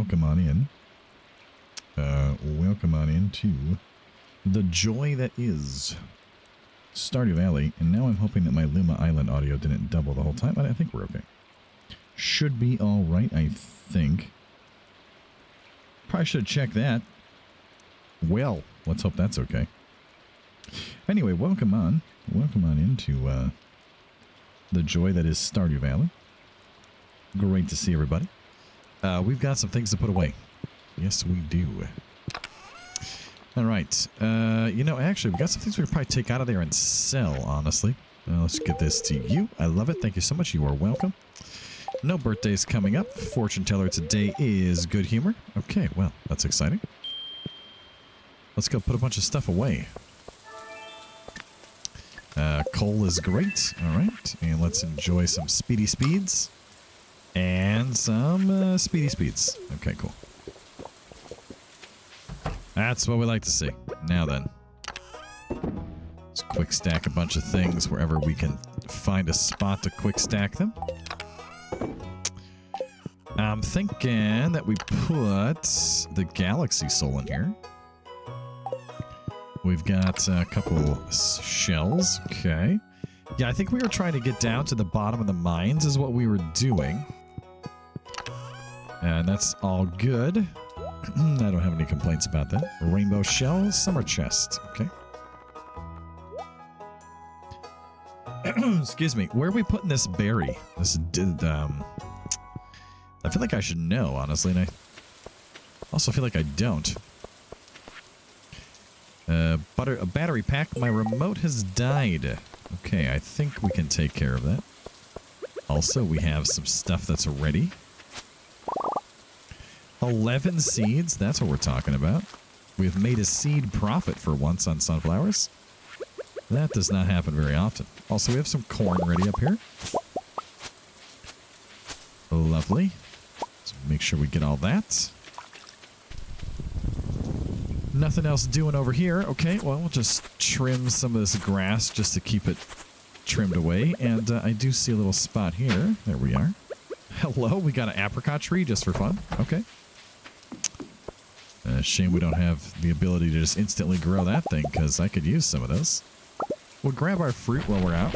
welcome on in. Welcome on into the joy that is Stardew Valley. And now I'm hoping that my Luma Island audio didn't double the whole time. I think we're okay. Should be all right, I think. Probably should check that. Well, let's hope that's okay. Anyway, welcome on. Welcome on into the joy that is Stardew Valley. Great to see everybody. We've got some things to put away. Yes, we do. All right. You know, actually, we've got some things we could probably take out of there and sell, honestly. Let's get this to you. I love it. Thank you so much. You are welcome. No birthdays coming up. Fortune teller today is Good Humor. Okay, well, that's exciting. Let's go put a bunch of stuff away. Coal is great. All right. And let's enjoy some speedy speeds. And some speedy speeds. Okay, cool. That's what we like to see. Now then. Let's quick stack a bunch of things wherever we can find a spot to quick stack them. I'm thinking that we put the Galaxy Soul in here. We've got a couple shells. Okay. Yeah, I think we were trying to get down to the bottom of the mines is what we were doing. And that's all good. I don't have any complaints about that. Rainbow shell, summer chest. Okay. Excuse me. Where are we putting this berry? This did, I feel like I should know, honestly, and I also feel like I don't. A battery pack. My remote has died. Okay, I think we can take care of that. Also, we have some stuff that's ready. 11 seeds. That's what we're talking about. We've made a seed profit for once on sunflowers. That does not happen very often. Also, we have some corn ready up here. Lovely. Let's make sure we get all that. Nothing else doing over here. Okay, well, we'll just trim some of this grass just to keep it trimmed away. And I do see a little spot here. There we are. Hello, we got an apricot tree just for fun. Okay. Shame we don't have the ability to just instantly grow that thing, because I could use some of those. We'll grab our fruit while we're out.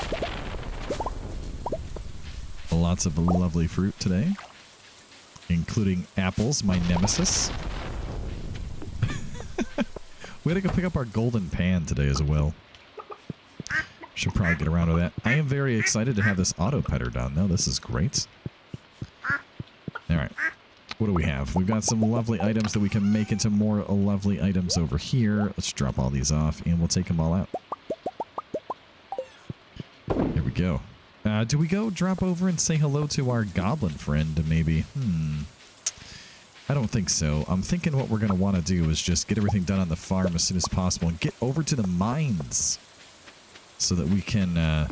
Lots of lovely fruit today, including apples, my nemesis. We had to go pick up our golden pan today as well. Should probably get around to that. I am very excited to have this auto petter done, though. This is great. All right. What do we have? We've got some lovely items that we can make into more lovely items over here. Let's drop all these off, and we'll take them all out. There we go. Do we go drop over and say hello to our goblin friend, maybe? I don't think so. I'm thinking what we're going to want to do is just get everything done on the farm as soon as possible and get over to the mines so that we can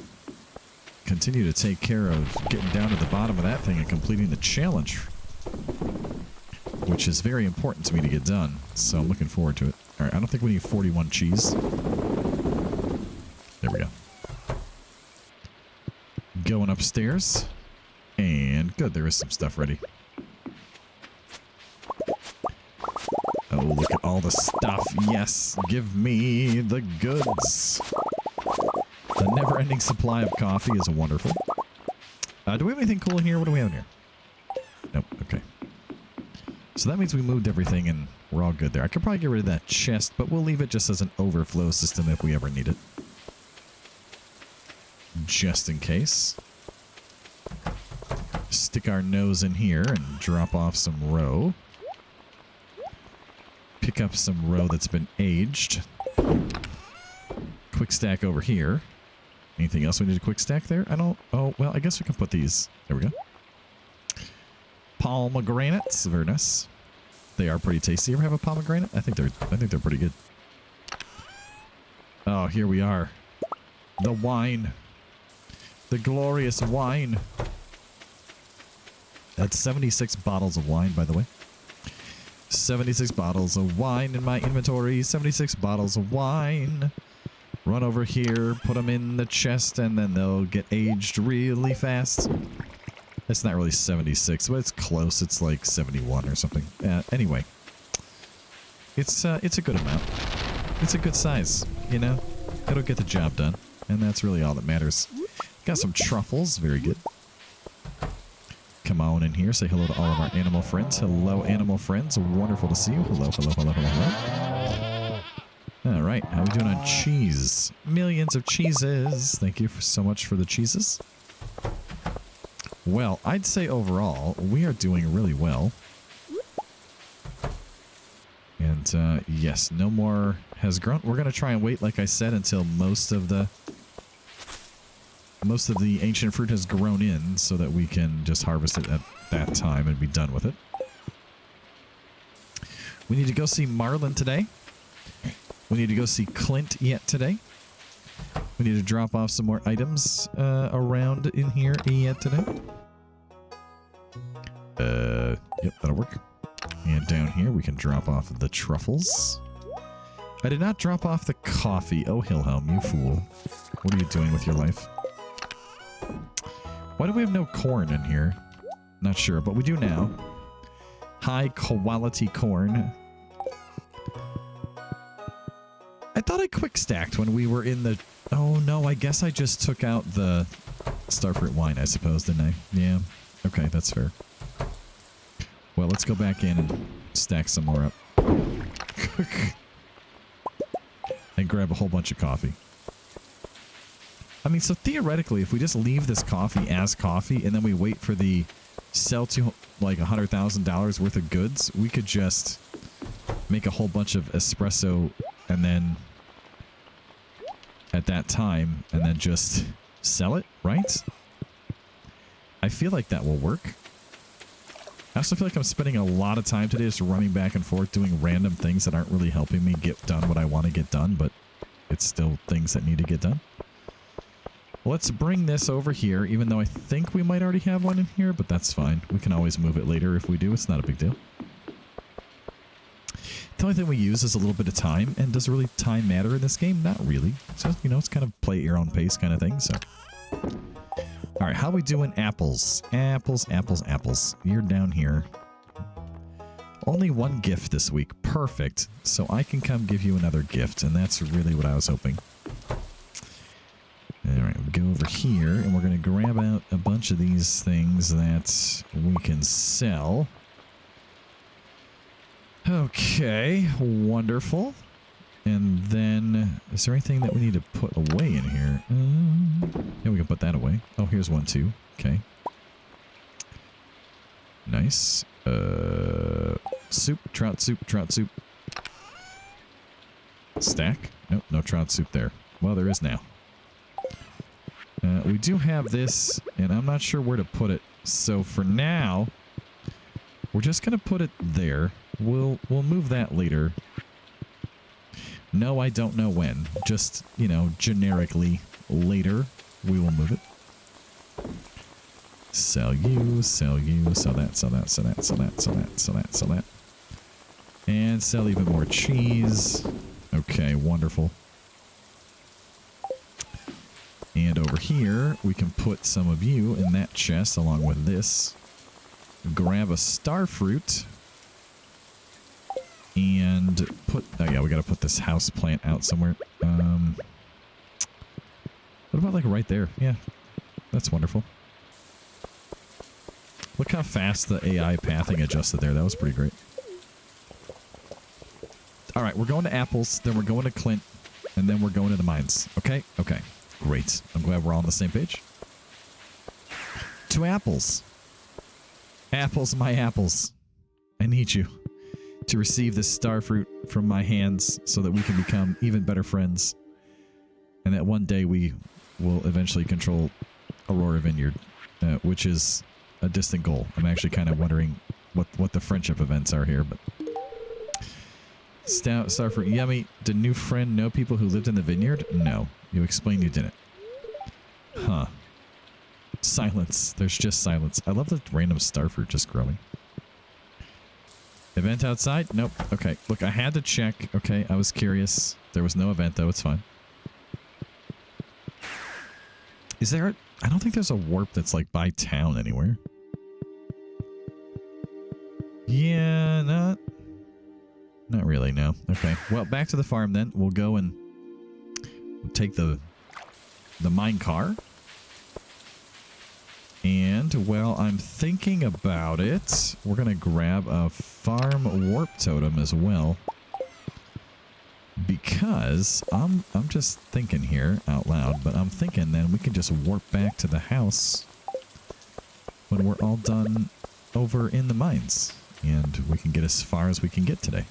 continue to take care of getting down to the bottom of that thing and completing the challenge, which is very important to me to get done. So I'm looking forward to it. All right, I don't think we need 41 cheese. There we go. Going upstairs. And good, there is some stuff ready. Oh, look at all the stuff. Yes, give me the goods. The never-ending supply of coffee is wonderful. Do we have anything cool in here? What do we have in here? Nope, okay. So that means we moved everything and we're all good there. I could probably get rid of that chest, but we'll leave it just as an overflow system if we ever need it. Just in case. Stick our nose in here and drop off some roe. Pick up some roe that's been aged. Quick stack over here. Anything else we need to quick stack there? I don't... Oh, well, I guess we can put these. There we go. Pomegranates. Very nice. They are pretty tasty. You ever have a pomegranate? I think they're pretty good. Oh, here we are. The wine. The glorious wine. That's 76 bottles of wine, by the way. 76 bottles of wine in my inventory. 76 bottles of wine. Run over here, put them in the chest, and then they'll get aged really fast. It's not really 76, but it's close. It's like 71 or something. Anyway, it's a good amount. It's a good size, you know? It'll get the job done, and that's really all that matters. Got some truffles. Very good. Come on in here. Say hello to all of our animal friends. Hello, animal friends. Wonderful to see you. Hello, hello, hello, hello, hello. All right. How are we doing on cheese? Millions of cheeses. Thank you so much for the cheeses. Well, I'd say overall, we are doing really well. And, yes, no more has grown. We're going to try and wait, like I said, until most of the ancient fruit has grown in so that we can just harvest it at that time and be done with it. We need to go see Marlin today. We need to go see Clint yet today. We need to drop off some more items around in here yet today. Yep, that'll work. And down here we can drop off the truffles. I did not drop off the coffee. Oh, Hilhelm, you fool. What are you doing with your life? Why do we have no corn in here? Not sure, but we do now. High quality corn. I thought I quick stacked when we were in the... Oh no, I guess I just took out the starfruit wine, I suppose, didn't I? Yeah. Okay, that's fair. Well, let's go back in and stack some more up. And grab a whole bunch of coffee. I mean, so theoretically, if we just leave this coffee as coffee and then we wait for the sell to like $100,000 worth of goods, we could just make a whole bunch of espresso and then at that time and then just sell it, right? I feel like that will work. I also feel like I'm spending a lot of time today just running back and forth doing random things that aren't really helping me get done what I want to get done, but it's still things that need to get done. Let's bring this over here, even though I think we might already have one in here, but that's fine. We can always move it later if we do. It's not a big deal. The only thing we use is a little bit of time, and does really time matter in this game? Not really. So, you know, it's kind of play at your own pace kind of thing, so... All right, how are we doing apples? Apples, apples, apples. You're down here. Only one gift this week. Perfect. So I can come give you another gift, and that's really what I was hoping. All right, we go over here, and we're going to grab out a bunch of these things that we can sell. Okay, wonderful. And then, is there anything that we need to put away in here? Yeah, we can put that away. Oh, here's one too. Okay. Nice. Soup, trout soup, trout soup. Stack? Nope, no trout soup there. Well, there is now. We do have this, and I'm not sure where to put it. So for now, we're just going to put it there. We'll move that later. No, I don't know when. Just, you know, generically later, we will move it. Sell you, sell you, sell that, sell that, sell that, sell that, sell that, sell that, sell that. And sell even more cheese. Okay, wonderful. And over here, we can put some of you in that chest along with this. Grab a starfruit. And put... Oh, yeah, we got to put this house plant out somewhere. What about, like, right there? Yeah, that's wonderful. Look how fast the AI pathing adjusted there. That was pretty great. All right, we're going to apples, then we're going to Clint, and then we're going to the mines. Okay? Okay. Great. I'm glad we're all on the same page. To apples. Apples, my apples. I need you to receive this starfruit from my hands so that we can become even better friends. And that one day we will eventually control Aurora Vineyard, which is a distant goal. I'm actually kind of wondering what the friendship events are here, but... Stout, starfruit, yummy. Did new friend know people who lived in the vineyard? No. You explained you didn't. Huh. Silence. There's just silence. I love the random starfruit just growing. Event outside? Nope. Okay. Look, I had to check. Okay, I was curious. There was no event, though. It's fine. Is there... I don't think there's a warp that's, like, by town anywhere. really, no. Okay, well, back to the farm then. We'll go and take the mine car. And while I'm thinking about it, we're going to grab a farm warp totem as well. Because I'm just thinking here out loud, but I'm thinking then we can just warp back to the house when we're all done over in the mines. And we can get as far as we can get today.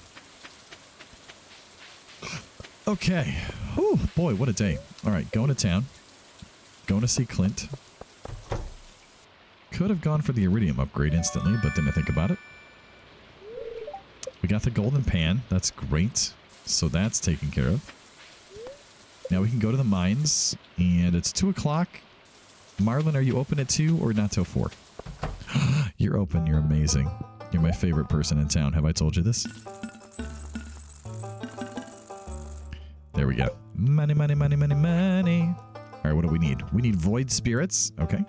Okay. Whew, boy, what a day. All right, going to town. Going to see Clint. Could have gone for the iridium upgrade instantly, but didn't think about it. We got the golden pan. That's great. So that's taken care of. Now we can go to the mines, and it's 2 o'clock. Marlon, are you open at 2 or not till 4? You're open. You're amazing. You're my favorite person in town. Have I told you this? There we go. Money, money, money, money, money. All right, what do we need? We need void spirits. Okay.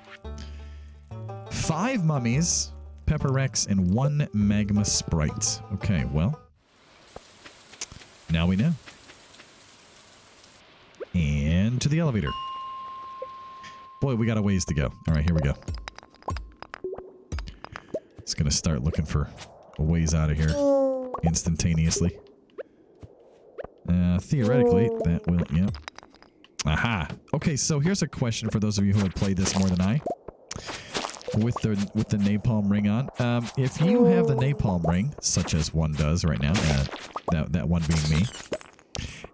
5 mummies, Pepper Rex, and 1 magma sprite. Okay, well. Now we know. And to the elevator. Boy, we got a ways to go. All right, here we go. It's going to start looking for a ways out of here instantaneously. Theoretically, that will, yeah. Aha. Okay, so here's a question for those of you who have played this more than I. With the napalm ring on. If you have the napalm ring, such as one does right now, that one being me,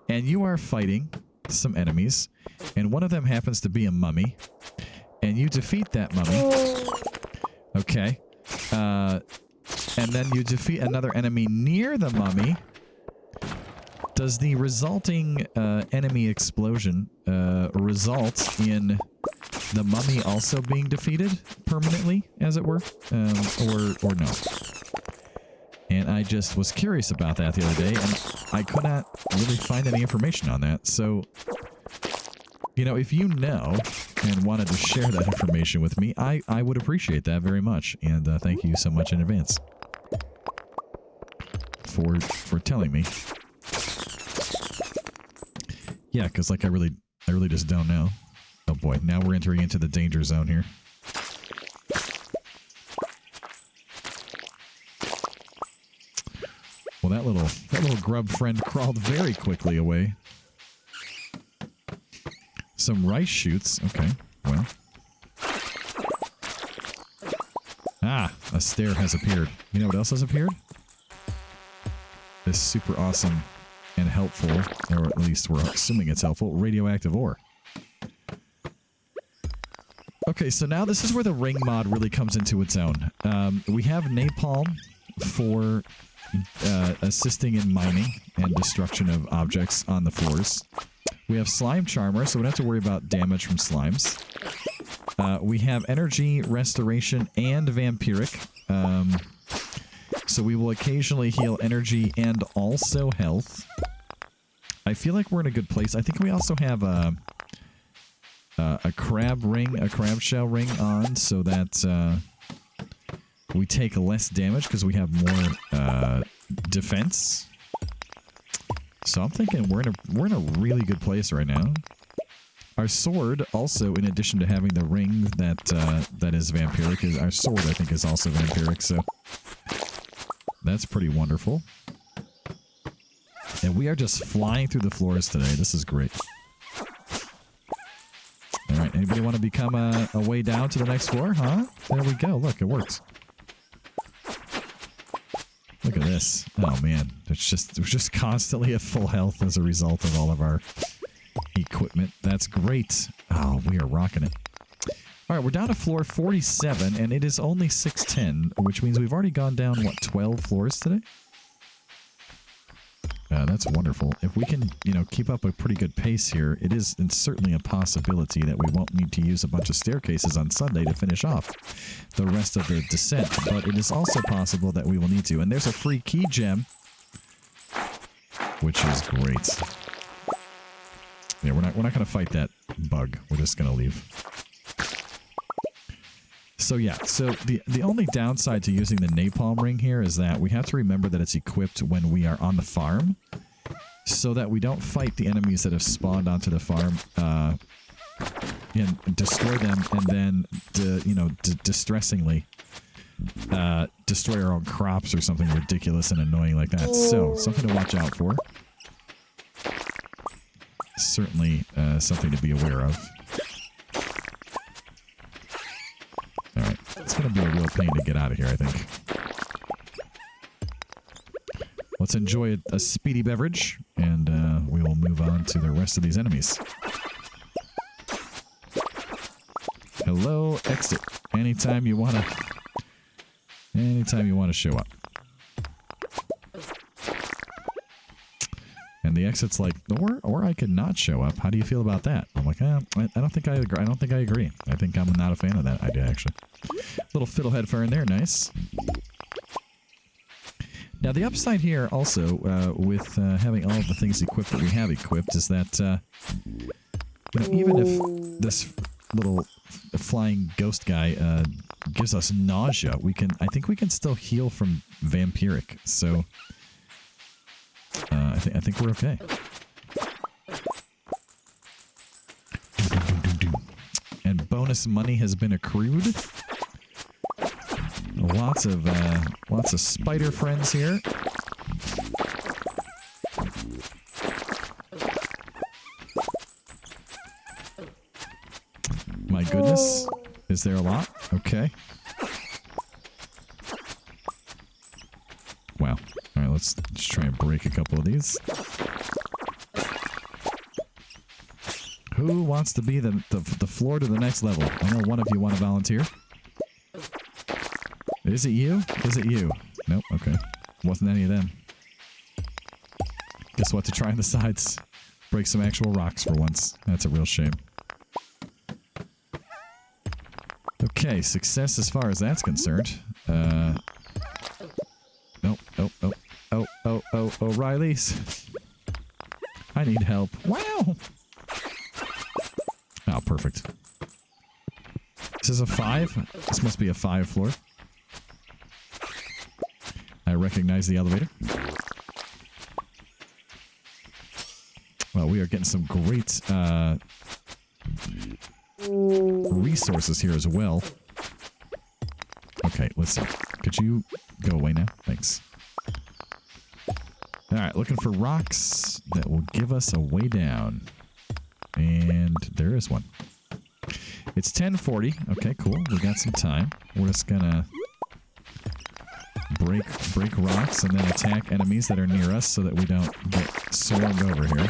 and you are fighting some enemies, and one of them happens to be a mummy, and you defeat that mummy, okay, and then you defeat another enemy near the mummy, does the resulting enemy explosion result in the mummy also being defeated permanently, as it were, or no? And I just was curious about that the other day, and I could not really find any information on that. So, you know, if you know and wanted to share that information with me, I would appreciate that very much. And thank you so much in advance for telling me. Yeah, because like I really just don't know. Oh boy, now we're entering into the danger zone here. Well, that little grub friend crawled very quickly away. Some rice shoots. Okay, well. Ah, a stair has appeared. You know what else has appeared? This super awesome and helpful, or at least we're assuming it's helpful, radioactive ore. Okay, so now this is where the ring mod really comes into its own. We have napalm for assisting in mining and destruction of objects on the floors. We have slime charmer, so we don't have to worry about damage from slimes. We have energy restoration and vampiric. So we will occasionally heal energy and also health. I feel like we're in a good place. I think we also have a crab ring, a crab shell ring on, so that we take less damage because we have more defense. So I'm thinking we're in a really good place right now. Our sword also, in addition to having the ring that is vampiric, our sword I think is also vampiric. So that's pretty wonderful. And we are just flying through the floors today. This is great. All right, anybody want to become a way down to the next floor, huh? There we go. Look, it works. Look at this. Oh man, there's just constantly at full health as a result of all of our equipment. That's great. Oh, we are rocking it. All right, we're down to floor 47, and it is only 6:10, which means we've already gone down, what, 12 floors today? That's wonderful. If we can, you know, keep up a pretty good pace here, it's certainly a possibility that we won't need to use a bunch of staircases on Sunday to finish off the rest of the descent. But it is also possible that we will need to. And there's a free key gem, which is great. Yeah, we're not going to fight that bug. We're just going to leave. So yeah, so the only downside to using the napalm ring here is that we have to remember that it's equipped when we are on the farm, so that we don't fight the enemies that have spawned onto the farm and destroy them, and then distressingly destroy our own crops or something ridiculous and annoying like that. So something to watch out for. Certainly something to be aware of. Alright, it's going to be a real pain to get out of here, I think. Let's enjoy a speedy beverage, and we will move on to the rest of these enemies. Hello, exit. Anytime you want to show up. And the exit's like, or I could not show up. How do you feel about that? I'm like, I don't think I agree. I don't think I agree. I think I'm not a fan of that idea, actually. Little fiddlehead fern there, nice. Now, the upside here also with having all of the things equipped that we have equipped is that even if this little flying ghost guy gives us nausea, I think we can still heal from vampiric. So I think we're okay. And bonus money has been accrued. Lots of spider friends here. My goodness. Is there a lot? Okay. Wow. Alright, let's just try and break a couple of these. Who wants to be the floor to the next level? I know one of you want to volunteer. Is it you? Is it you? Nope, okay. Wasn't any of them. Guess what? To try on the sides. Break some actual rocks for once. That's a real shame. Okay, success as far as that's concerned. O'Reilly's. I need help. Wow! Oh, perfect. This is a 5? This must be a 5 floor. I recognize the elevator. Well, we are getting some great resources here as well. Okay, listen. Could you go away now? Thanks. Alright, looking for rocks that will give us a way down. And there is one. It's 10:40. Okay, cool. We got some time. We're just gonna break rocks and then attack enemies that are near us so that we don't get swarmed over here.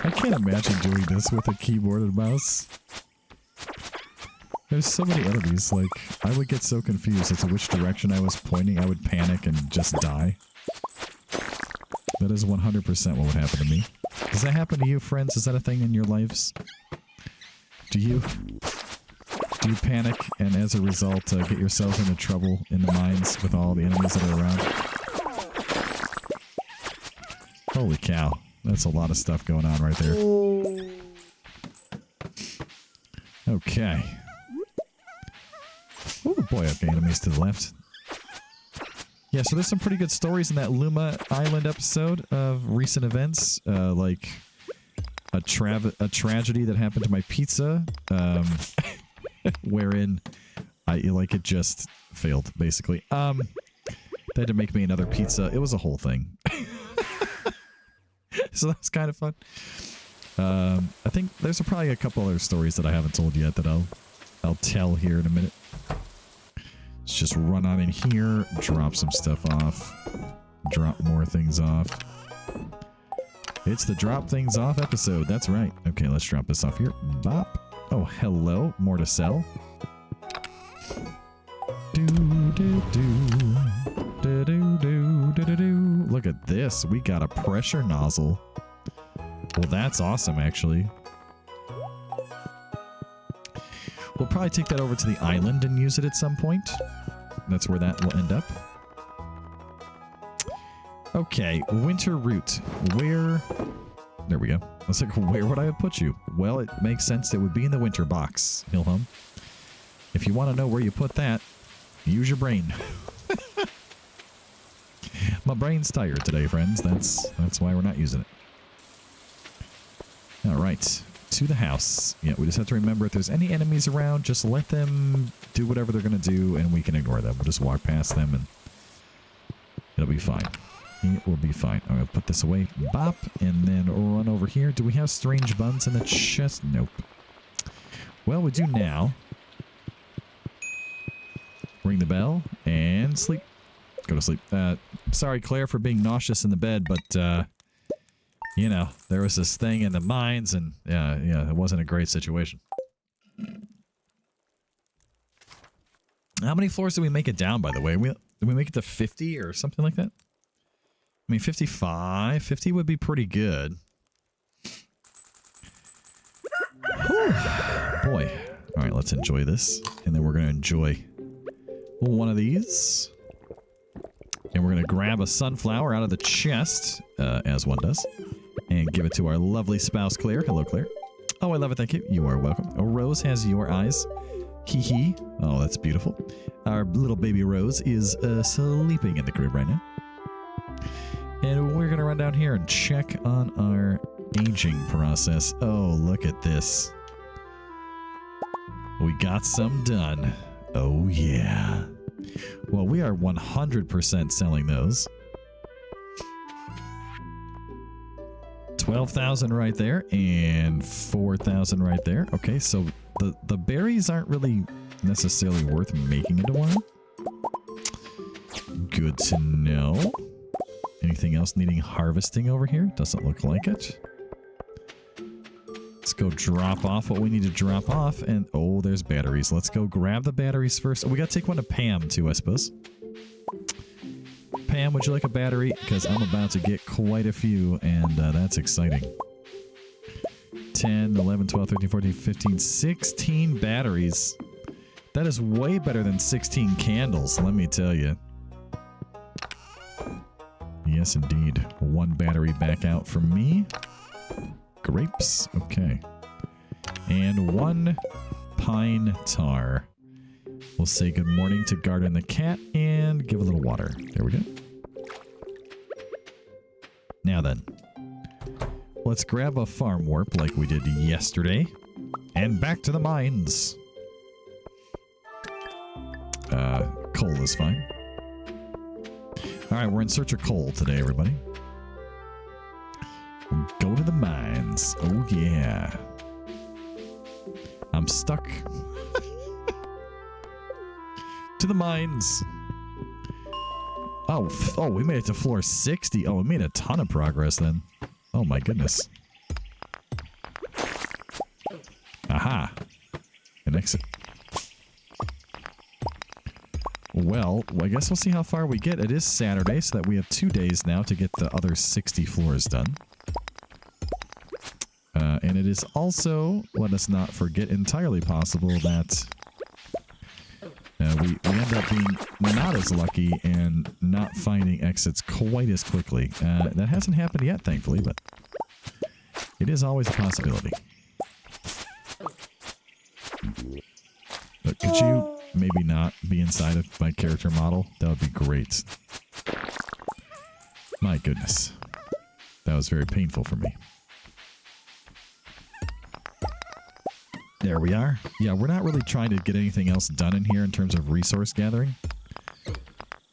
I can't imagine doing this with a keyboard and mouse. There's so many enemies, like, I would get so confused as to which direction I was pointing. I would panic and just die. That is 100% what would happen to me. Does that happen to you, friends? Is that a thing in your lives? Do you panic and as a result get yourself into trouble in the mines with all the enemies that are around? Holy cow. That's a lot of stuff going on right there. Okay. Oh boy, okay, enemies to the left. Yeah, so there's some pretty good stories in that Luma Island episode of recent events, like a tragedy that happened to my pizza, wherein it just failed, basically. They had to make me another pizza. It was a whole thing. So that's kind of fun. I think there's probably a couple other stories that I haven't told yet that I'll tell here in a minute. Let's just run on in here, drop some stuff off, drop more things off. It's the drop things off episode. That's right. Okay, let's drop this off here. Bop. Oh, hello. More to sell. Look at this. We got a pressure nozzle. Well, that's awesome, actually. We'll probably take that over to the island and use it at some point. That's where that will end up. Okay, winter route. Where There we go. I was like, where would I have put you? Well, it makes sense. It would be in the winter box, Hilhum. If you want to know where you put that, use your brain. My brain's tired today, friends. That's why we're not using it. All right. To the house. Yeah, we just have to remember if there's any enemies around, just let them do whatever they're going to do, and we can ignore them. We'll just walk past them, and it'll be fine. It will be fine. I'm going to put this away. Bop, and then run over here. Do we have strange buns in the chest? Nope. Well, we do now. Ring the bell, and sleep. Go to sleep. Sorry, Claire, for being nauseous in the bed, but, you know, there was this thing in the mines, and yeah, it wasn't a great situation. How many floors did we make it down, by the way? Did we make it to 50 or something like that? I mean, 55. 50 would be pretty good. Whew. Boy. All right, let's enjoy this. And then we're going to enjoy one of these. And we're going to grab a sunflower out of the chest, as one does. And give it to our lovely spouse, Claire. Hello, Claire. Oh, I love it. Thank you. You are welcome. Oh, Rose has your eyes. Hee hee. Oh, that's beautiful. Our little baby Rose is sleeping in the crib right now. And we're going to run down here and check on our aging process. Oh, look at this. We got some done. Oh, yeah. Well, we are 100% selling those. 12,000 right there and 4,000 right there. Okay, so the berries aren't really necessarily worth making into wine. Good to know. Anything else needing harvesting over here? Doesn't look like it. Let's go drop off what we need to drop off. And oh, there's batteries. Let's go grab the batteries first. Oh, we got to take one to Pam too, I suppose. Pam, would you like a battery? Because I'm about to get quite a few, and that's exciting. 10, 11, 12, 13, 14, 15, 16 batteries. That is way better than 16 candles, let me tell you. Yes, indeed. One battery back out for me. Grapes. Okay. And one pine tar. We'll say good morning to Garden the cat and give a little water. There we go. Now then, let's grab a farm warp like we did yesterday and back to the mines. Coal is fine. All right, we're in search of coal today, everybody. Go to the mines. Oh, yeah. I'm stuck. To the mines. Oh, we made it to floor 60. Oh, we made a ton of progress then. Oh, my goodness. Aha. An exit. Well, I guess we'll see how far we get. It is Saturday, so that we have 2 days now to get the other 60 floors done. And it is also, let us not forget, entirely possible that we end up being not as lucky and not finding exits quite as quickly. That hasn't happened yet, thankfully, but it is always a possibility. But could you maybe not be inside of my character model? That would be great. My goodness. That was very painful for me. There we are. Yeah, we're not really trying to get anything else done in here in terms of resource gathering.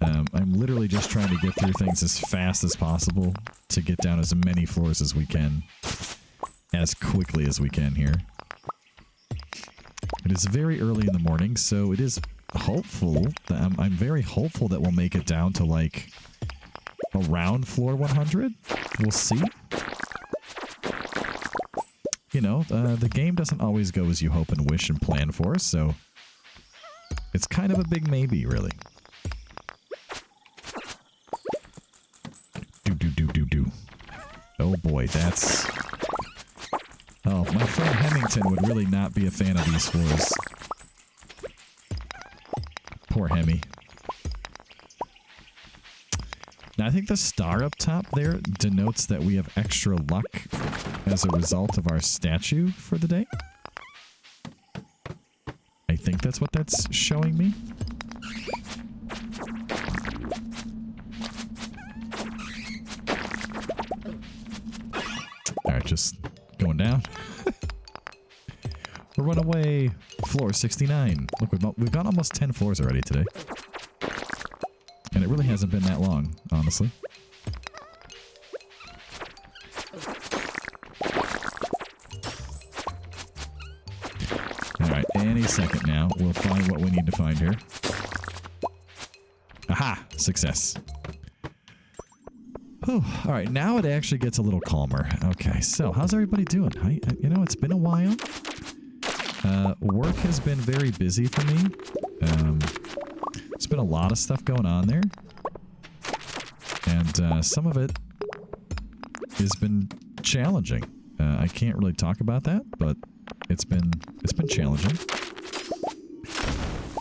I'm literally just trying to get through things as fast as possible to get down as many floors as we can, as quickly as we can here. It is very early in the morning, so it is hopeful that I'm very hopeful that we'll make it down to like around floor 100. We'll see. You know, the game doesn't always go as you hope and wish and plan for, so it's kind of a big maybe, really. Do. Oh boy, that's... Oh, my friend Hemmington would really not be a fan of these floors. Poor Hemmy. Now, think the star up top there denotes that we have extra luck as a result of our statue for the day. I think that's what that's showing me. Alright, just going down. We're running away. Floor 69. Look, we've got almost 10 floors already today. And it really hasn't been that long, honestly. Alright, any second now, we'll find what we need to find here. Aha! Success. Alright, now it actually gets a little calmer. Okay, so how's everybody doing? You know, it's been a while. Work has been very busy for me. There's been a lot of stuff going on there. And some of it has been challenging. I can't really talk about that, but it's been challenging.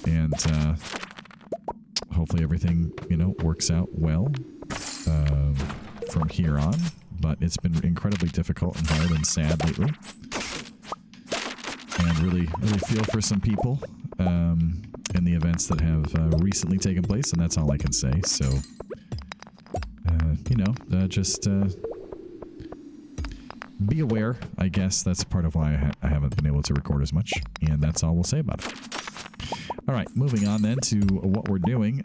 And hopefully everything, you know, works out well from here on. But it's been incredibly difficult and hard and sad lately. And really feel for some people in the events that have recently taken place, and that's all I can say. So, you know, just be aware, I guess. That's part of why I haven't been able to record as much, and that's all we'll say about it. All right, moving on then to what we're doing.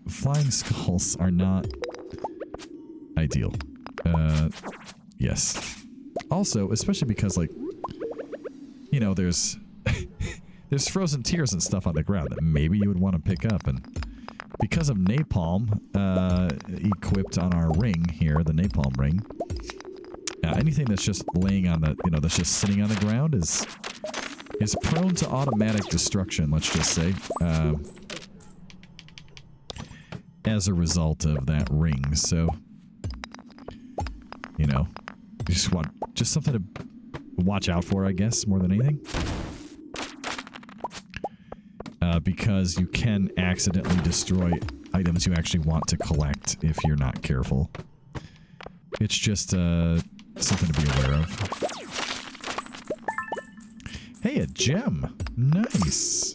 Flying skulls are not ideal. Yes. Also, especially because, like, you know, there's there's frozen tears and stuff on the ground that maybe you would want to pick up, and because of napalm equipped on our ring here, the napalm ring, anything that's just laying on the, you know, that's just sitting on the ground is prone to automatic destruction, let's just say, as a result of that ring. So, you know, you just want just something to watch out for, I guess, more than anything. Because you can accidentally destroy items you actually want to collect if you're not careful. It's just something to be aware of. Hey, a gem! Nice!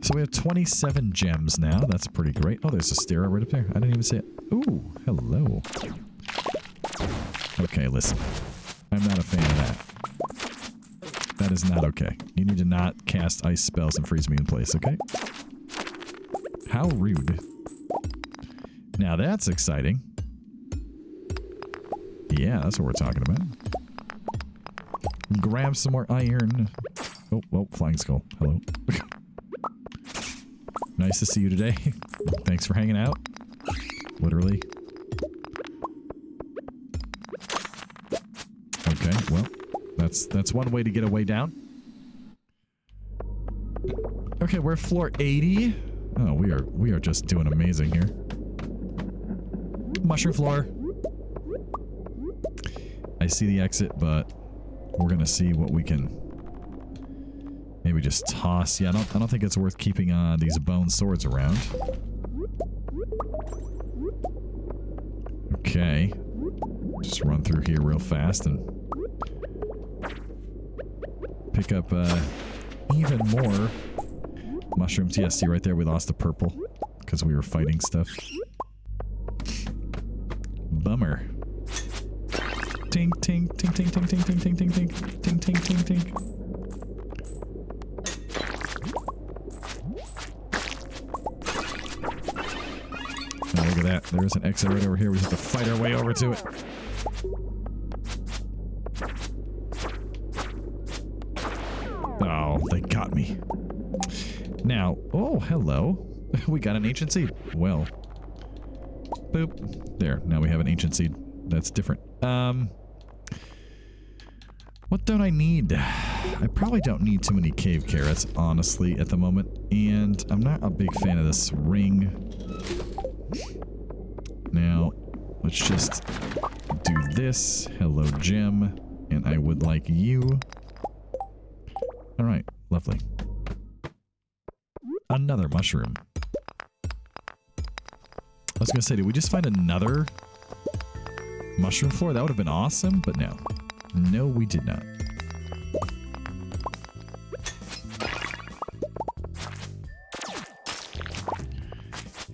So we have 27 gems now. That's pretty great. Oh, there's a stair right up there. I didn't even see it. Ooh, hello. Okay, listen. I'm not a fan of that. That is not okay. You need to not cast ice spells and freeze me in place, okay? How rude. Now that's exciting. Yeah, that's what we're talking about. Grab some more iron. Oh, well, flying skull. Hello. Nice to see you today. Thanks for hanging out. Literally. Okay, well, that's one way to get a way down. Okay, we're floor 80. Oh, we are just doing amazing here. Mushroom floor. I see the exit, but we're gonna see what we can maybe just toss. Yeah, I don't think it's worth keeping these bone swords around. Okay, just run through here real fast and pick up even more mushrooms. Yeah, see right there, we lost the purple because we were fighting stuff. Bummer. Tink, tink, tink, tink, tink, tink, tink, tink, tink, tink, tink, tink, tink, tink. Now look at that. There's an exit right over here. We have to fight our way over to it. Oh, they got me. Now, oh, hello. We got an ancient seed. Well. Boop. There. Now we have an ancient seed. That's different. What don't I need? I probably don't need too many cave carrots, honestly, at the moment. And I'm not a big fan of this ring. Now, let's just do this. Hello, gem. And I would like you. Alright, lovely. Another mushroom. was going to say, did we just find another mushroom floor? That would have been awesome, but no. No, we did not.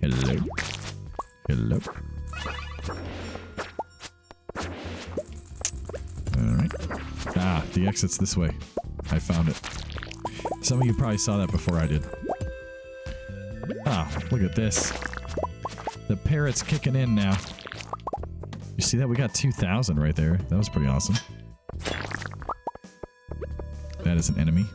Hello. Hello. Alright. Ah, the exit's this way. I found it. Some of you probably saw that before I did. Ah, look at this. The parrot's kicking in now. You see that? We got 2,000 right there. That was pretty awesome. That is an enemy.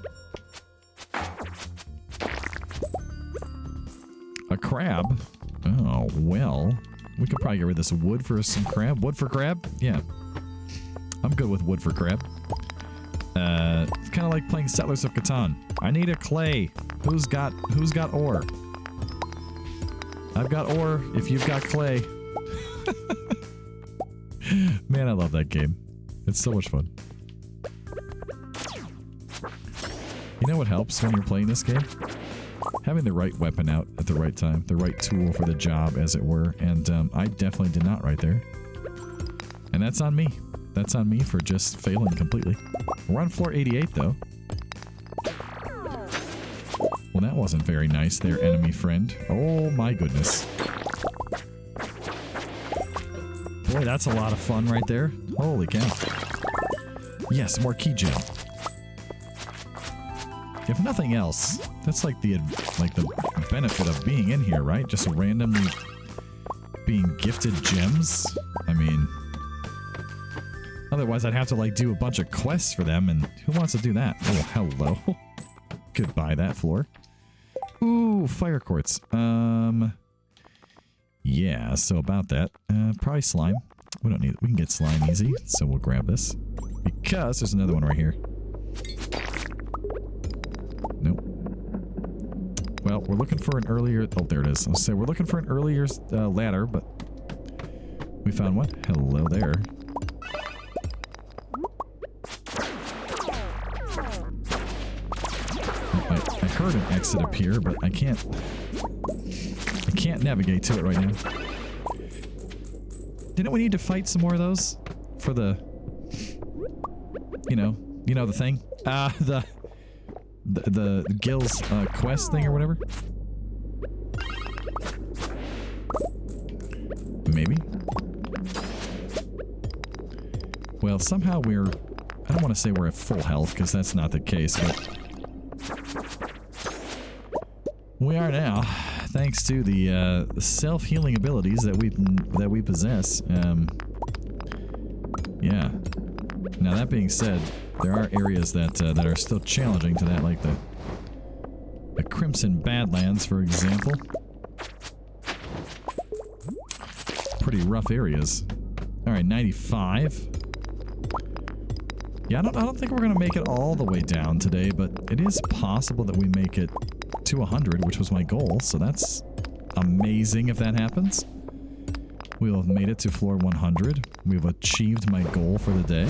A crab? Oh, well. We could probably get rid of this wood for some crab. Wood for crab? Yeah. I'm good with wood for crab. It's kind of like playing Settlers of Catan. I need a clay. Who's got ore? I've got ore if you've got clay. Man, I love that game. It's so much fun. You know what helps when you're playing this game? Having the right weapon out at the right time. The right tool for the job, as it were. And I definitely did not right there. And that's on me. That's on me for just failing completely. We're on floor 88, though. Well, that wasn't very nice there, enemy friend. Oh, my goodness. Boy, that's a lot of fun right there. Holy cow. Yes, more key gem. If nothing else, that's like the benefit of being in here, right? Just randomly being gifted gems. I mean, otherwise I'd have to like do a bunch of quests for them, and who wants to do that? Oh, hello. Goodbye, that floor. Ooh, fire quartz. Yeah, so about that. Probably slime. We don't need it. We can get slime easy, so we'll grab this. Because there's another one right here. Nope. Well, we're looking for an earlier... Oh, there it is. I'll say we're looking for an earlier ladder, but we found one. Hello there. I heard an exit appear, but I can't navigate to it right now. Didn't we need to fight some more of those for the you know the thing? The Gills quest thing or whatever? Maybe. Well, somehow I don't want to say we're at full health because that's not the case, but we are now, thanks to the self-healing abilities that we possess. Yeah. Now that being said, there are areas that are still challenging to that, like the Crimson Badlands, for example. Pretty rough areas. All right, 95. Yeah, I don't think we're gonna make it all the way down today, but it is possible that we make it to 100, which was my goal, so that's amazing if that happens. We'll have made it to floor 100. We've achieved my goal for the day.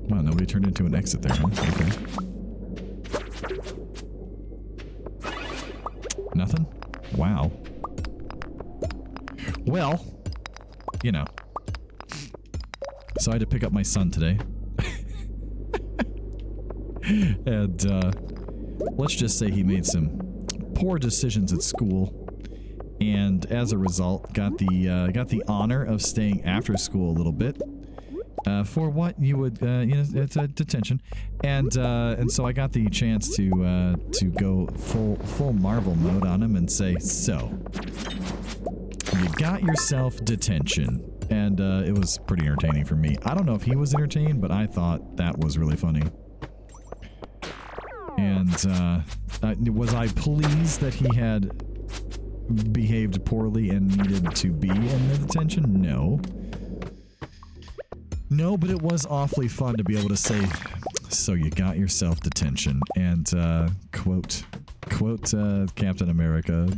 Wow, nobody turned into an exit there, huh? Okay. Nothing? Wow. Well, you know. So I had to pick up my son today. And let's just say he made some poor decisions at school, and as a result got the honor of staying after school a little bit for what you would it's a detention, and so I got the chance to go full Marvel mode on him and say, so you got yourself detention. And it was pretty entertaining for me. I don't know if he was entertained, but I thought that was really funny. And was I pleased that he had behaved poorly and needed to be in the detention? No. No, but it was awfully fun to be able to say, so you got yourself detention. And quote Captain America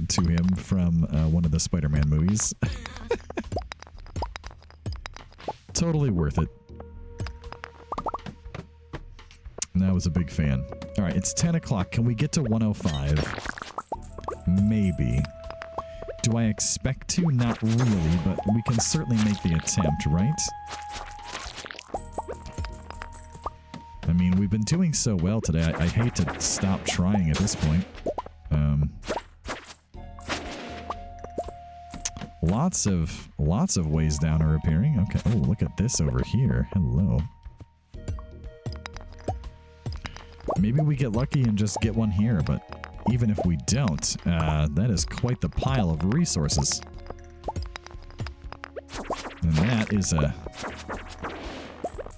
to him from one of the Spider-Man movies. Totally worth it. And I was a big fan. Alright, it's 10 o'clock. Can we get to 105? Maybe. Do I expect to? Not really, but we can certainly make the attempt, right? I mean, we've been doing so well today. I hate to stop trying at this point. Lots of ways down are appearing. Okay. Oh, look at this over here. Hello. Maybe we get lucky and just get one here, but even if we don't, that is quite the pile of resources. And that is a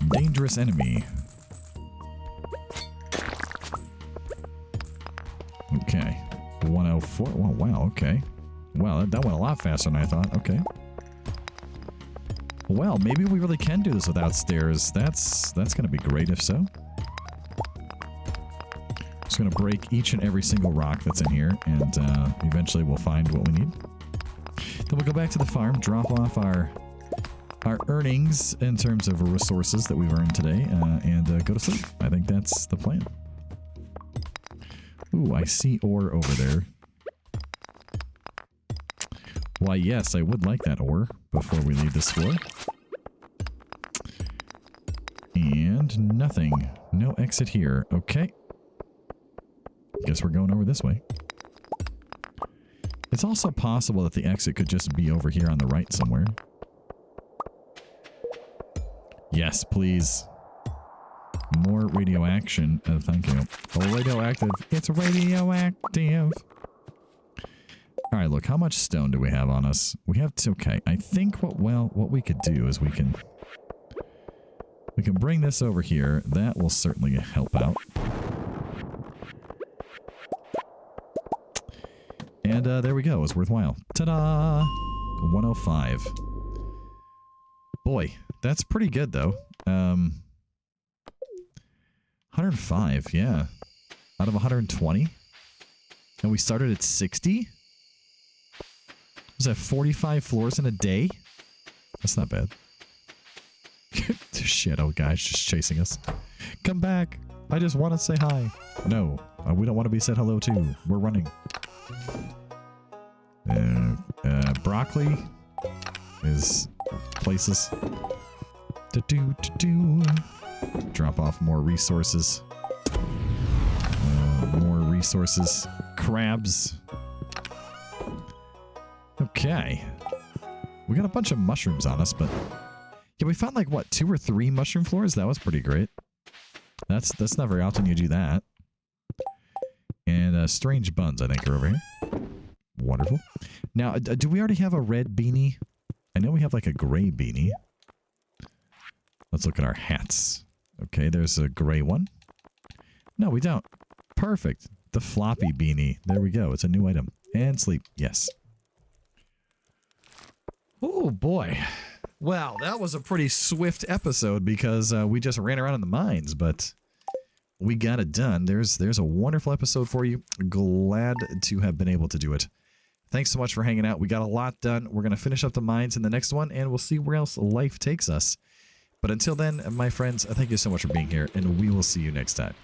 dangerous enemy. Okay. 104. Oh, wow, okay. Wow, that went a lot faster than I thought. Okay. Well, maybe we really can do this without stairs. That's going to be great if so. Just going to break each and every single rock that's in here, and eventually we'll find what we need. Then we'll go back to the farm, drop off our earnings in terms of resources that we've earned today, and go to sleep. I think that's the plan. Ooh, I see ore over there. Why, yes, I would like that ore before we leave this floor. And nothing. No exit here. Okay. Guess we're going over this way. It's also possible that the exit could just be over here on the right somewhere. Yes, please. More radioaction. Thank you. Oh, radioactive. It's radioactive. All right, look, how much stone do we have on us? We have okay. I think what we could do is we can bring this over here. That will certainly help out. And there we go. It was worthwhile. Ta-da! 105. Boy, that's pretty good though. 105, yeah. Out of 120. And we started at 60? Was that 45 floors in a day? That's not bad. Shadow guy's just chasing us. Come back. I just want to say hi. No, we don't want to be said hello to. We're running. Broccoli is places. Drop off more resources. More resources. Crabs. Okay. We got a bunch of mushrooms on us, but yeah, we found like what, 2 or 3 mushroom floors? That was pretty great. That's not very often you do that. And strange buns, I think, are over here. Wonderful. Now, do we already have a red beanie? I know we have like a gray beanie. Let's look at our hats. Okay, there's a gray one. No, we don't. Perfect. The floppy beanie. There we go. It's a new item. And sleep. Yes. Oh, boy. Well, that was a pretty swift episode because we just ran around in the mines, but we got it done. There's a wonderful episode for you. Glad to have been able to do it. Thanks so much for hanging out. We got a lot done. We're going to finish up the mines in the next one, and we'll see where else life takes us. But until then, my friends, thank you so much for being here, and we will see you next time.